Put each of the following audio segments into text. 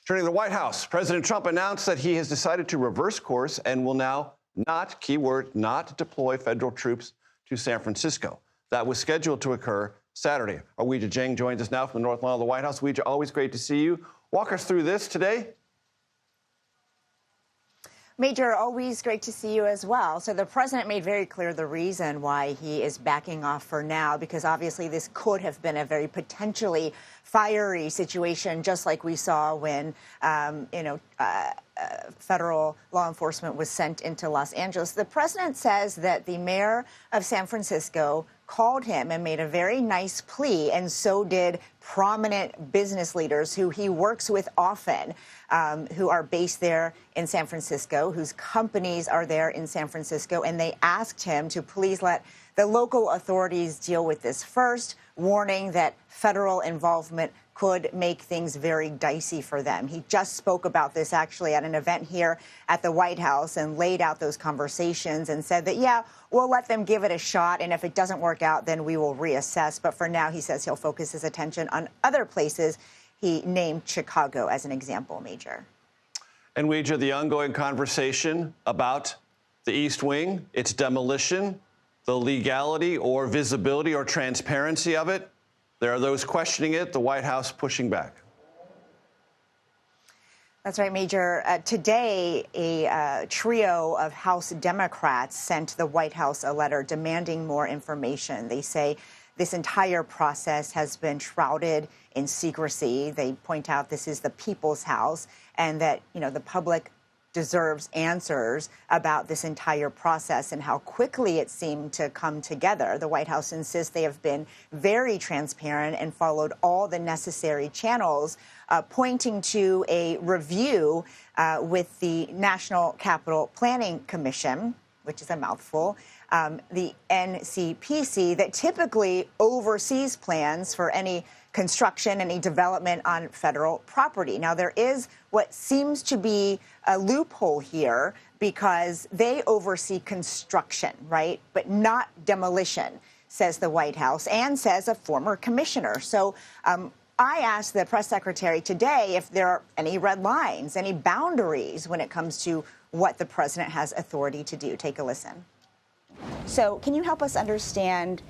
Turning to the White House, President Trump announced that he has decided to reverse course and will now not, keyword, not deploy federal troops to San Francisco. That was scheduled to occur Saturday. Our Weijia Jiang joins us now from the North Lawn of the White House. Weijia, always great to see you. Walk us through this today. Major, always great to see you as well. So the president made very clear the reason why he is backing off for now, because obviously this could have been a very potentially fiery situation, just like we saw when, federal law enforcement was sent into Los Angeles. The president says that the mayor of San Francisco called him and made a very nice plea, and so did prominent business leaders who he works with often, who are based there in San Francisco, whose companies are there in San Francisco, and they asked him to please let the local authorities deal with this first, warning that federal involvement could make things very dicey for them. He just spoke about this actually at an event here at the White House and laid out those conversations and said that, yeah, we'll let them give it a shot, and if it doesn't work out, then we will reassess. But for now, he says he'll focus his attention on other places. He named Chicago as an example, Major. And Weijia, the ongoing conversation about the East Wing, its demolition, the legality or visibility or transparency of it. There are those questioning it, the White House pushing back. That's right, Major. Today, a trio of House Democrats sent the White House a letter demanding more information. They say this entire process has been shrouded in secrecy. They point out this is the people's house and that, the public deserves answers about this entire process and how quickly it seemed to come together. The White House insists they have been very transparent and followed all the necessary channels, pointing to a review with the National Capital Planning Commission, which is a mouthful, the NCPC, that typically oversees plans for any construction, any development on federal property. Now, there is what seems to be a loophole here because they oversee construction, right, but not demolition, says the White House, and says a former commissioner. So I asked the press secretary today if there are any red lines, any boundaries when it comes to what the president has authority to do. Take a listen. So can you help us understand,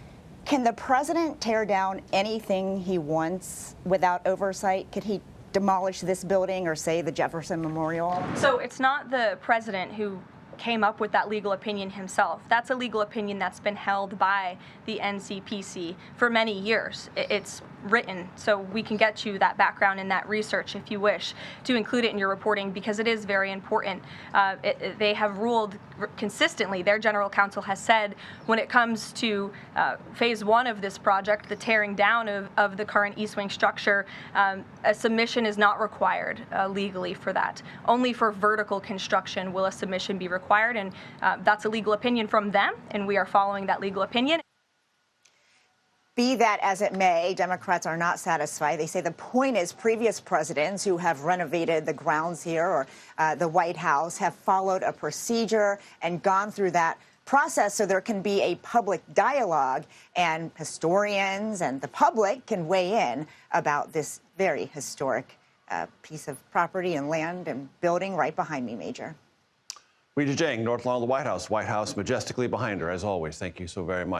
can the president tear down anything he wants without oversight? Could he demolish this building or, say, the Jefferson Memorial? So it's not the president who came up with that legal opinion himself. That's a legal opinion that's been held by the NCPC for many years. It's written, so we can get you that background and that research if you wish to include it in your reporting, because it is very important. They have ruled consistently. Their general counsel has said when it comes to phase one of this project, the tearing down of the current East Wing structure, a submission is not required legally for that. Only for vertical construction will a submission be required, and that's a legal opinion from them, and we are following that legal opinion. Be that as it may, Democrats are not satisfied. They say the point is previous presidents who have renovated the grounds here or the White House have followed a procedure and gone through that process so there can be a public dialogue, and historians and the public can weigh in about this very historic piece of property and land and building right behind me, Major. Weijia Jiang, North Lawn of the White House majestically behind her, as always. Thank you so very much.